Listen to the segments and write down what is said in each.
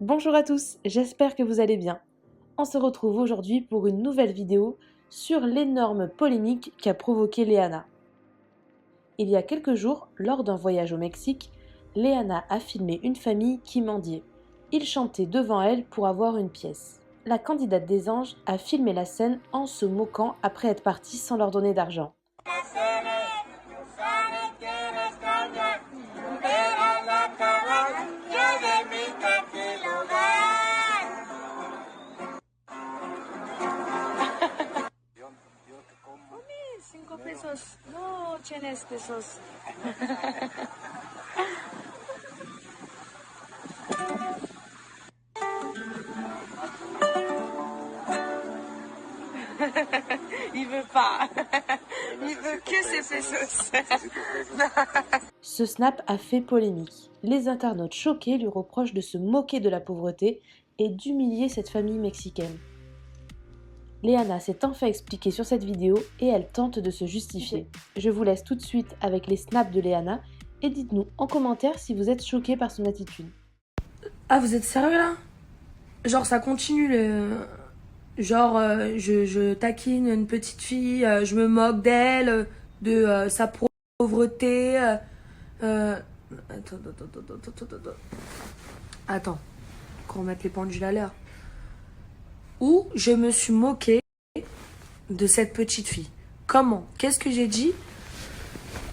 Bonjour à tous, j'espère que vous allez bien. On se retrouve aujourd'hui pour une nouvelle vidéo sur l'énorme polémique qu'a provoquée Léana. Il y a quelques jours, lors d'un voyage au Mexique, Léana a filmé une famille qui mendiait. Ils chantaient devant elle pour avoir une pièce. La candidate des anges a filmé la scène en se moquant après être partie sans leur donner d'argent. Cinco pesos. No tienes pesos. Il veut pas. Il veut que ses pesos. Ce snap a fait polémique. Les internautes choqués lui reprochent de se moquer de la pauvreté et d'humilier cette famille mexicaine. Léana s'est enfin expliquée sur cette vidéo et elle tente de se justifier. Je vous laisse tout de suite avec les snaps de Léana et dites-nous en commentaire si vous êtes choqués par son attitude. Ah, vous êtes sérieux là? Genre, ça continue le. Genre, je taquine une petite fille, je me moque d'elle, de sa pauvreté. Attends. Attends, qu'on remette les pendules à l'heure. Ou je me suis moquée de cette petite fille. Comment? Qu'est-ce que j'ai dit?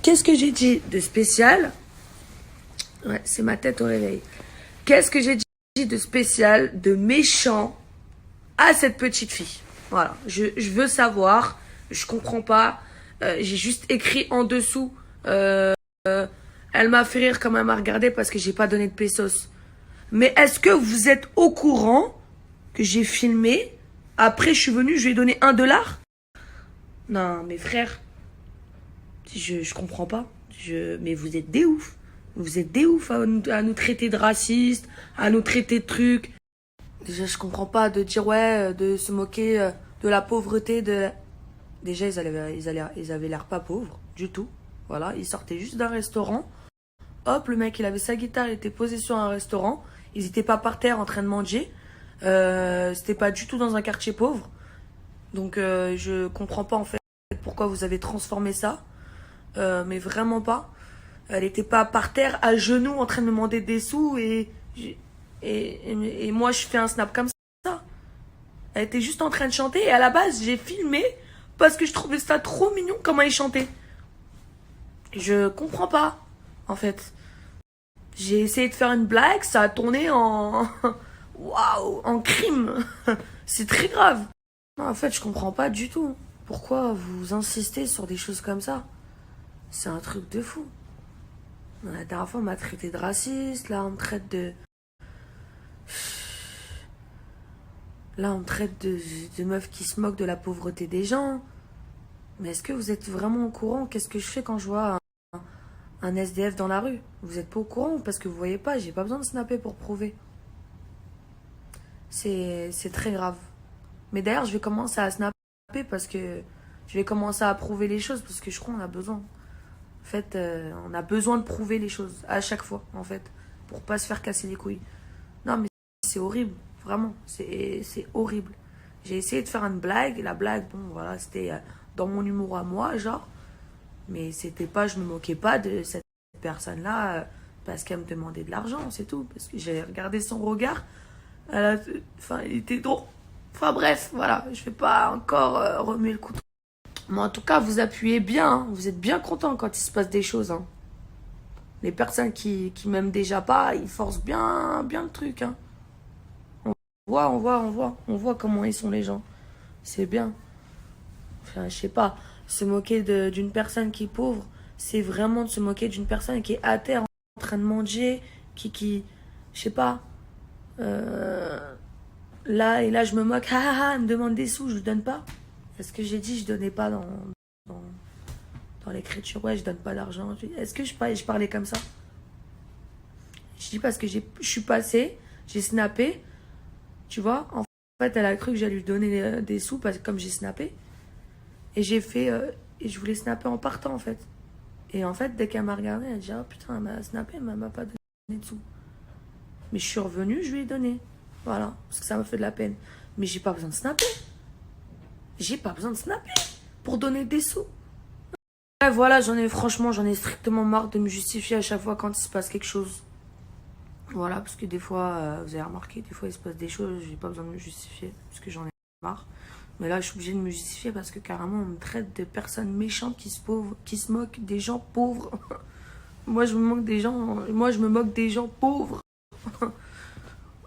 Qu'est-ce que j'ai dit de spécial? Ouais, c'est ma tête au réveil. Qu'est-ce que j'ai dit de spécial, de méchant à cette petite fille? Voilà, je veux savoir, je comprends pas. J'ai juste écrit en dessous. Elle m'a fait rire quand même à regarder parce que j'ai pas donné de pesos. Mais est-ce que vous êtes au courant que j'ai filmé? Après, je suis venue, je lui ai donné $1. Non, mes frères, je comprends pas. Mais vous êtes des oufs. Vous êtes des oufs à nous traiter de racistes, à nous traiter de trucs. Déjà, je comprends pas de dire ouais, de se moquer de la pauvreté. Déjà, ils avaient l'air pas pauvres du tout. Voilà, ils sortaient juste d'un restaurant. Hop, le mec, il avait sa guitare, il était posé sur un restaurant. Ils étaient pas par terre en train de manger. C'était pas du tout dans un quartier pauvre. Donc, je comprends pas en fait pourquoi vous avez transformé ça. Mais vraiment pas. Elle était pas par terre, à genoux, en train de me demander des sous et moi je fais un snap comme ça. Elle était juste en train de chanter et à la base j'ai filmé parce que je trouvais ça trop mignon comment elle chantait. Je comprends pas, en fait. J'ai essayé de faire une blague, ça a tourné en... Waouh, en crime. C'est très grave. Non, en fait, je comprends pas du tout. Pourquoi vous insistez sur des choses comme ça? C'est un truc de fou. La dernière fois, on m'a traité de raciste. Là, on me traite de... Là, on me traite de meuf qui se moque de la pauvreté des gens. Mais est-ce que vous êtes vraiment au courant? Qu'est-ce que je fais quand je vois un SDF dans la rue? Vous êtes pas au courant? Parce que vous voyez pas, j'ai pas besoin de snapper pour prouver. C'est très grave. Mais d'ailleurs, je vais commencer à snapper parce que je vais commencer à prouver les choses parce que je crois qu'on a besoin. En fait, on a besoin de prouver les choses à chaque fois, en fait, pour pas se faire casser les couilles. Non, mais c'est horrible, vraiment, c'est horrible. J'ai essayé de faire une blague, la blague, bon, voilà, c'était dans mon humour à moi, genre, mais c'était pas, je me moquais pas de cette personne-là parce qu'elle me demandait de l'argent, c'est tout, parce que j'ai regardé son regard, enfin, il était drôle. Enfin bref, voilà, je vais pas encore remuer le couteau. Mais en tout cas, vous appuyez bien, hein. Vous êtes bien content quand il se passe des choses. Hein. Les personnes qui m'aiment déjà pas, ils forcent bien le truc. Hein. On voit comment ils sont les gens. C'est bien. Enfin, je sais pas, se moquer d'une personne qui est pauvre, c'est vraiment de se moquer d'une personne qui est à terre en train de manger, je sais pas. Là, je me moque, elle me demande des sous, je lui donne pas. Est-ce que j'ai dit je donnais pas dans, dans l'écriture? Ouais, je donne pas d'argent. Est-ce que je parlais comme ça? Je dis parce que je suis passée, j'ai snappé, tu vois. En fait, elle a cru que j'allais lui donner des sous parce que comme j'ai snappé. Et j'ai fait, et je voulais snapper en partant en fait. Et en fait, dès qu'elle m'a regardé, elle a dit, oh putain, elle m'a snappé, mais elle m'a pas donné de sous. Mais je suis revenue, je lui ai donné. Voilà, parce que ça m'a fait de la peine. Mais j'ai pas besoin de snapper. J'ai pas besoin de snapper pour donner des sous. Ouais, voilà, franchement, j'en ai strictement marre de me justifier à chaque fois quand il se passe quelque chose. Voilà, parce que des fois, vous avez remarqué, des fois il se passe des choses, j'ai pas besoin de me justifier, parce que j'en ai marre. Mais là, je suis obligée de me justifier parce que carrément, on me traite de personnes méchantes qui se moquent des gens pauvres. Moi, je me moque des gens pauvres.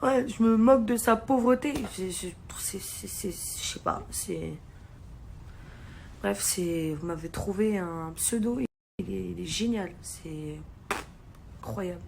Ouais, je me moque de sa pauvreté. Je sais pas, c'est... Bref, vous m'avez trouvé un pseudo, il est génial, c'est incroyable.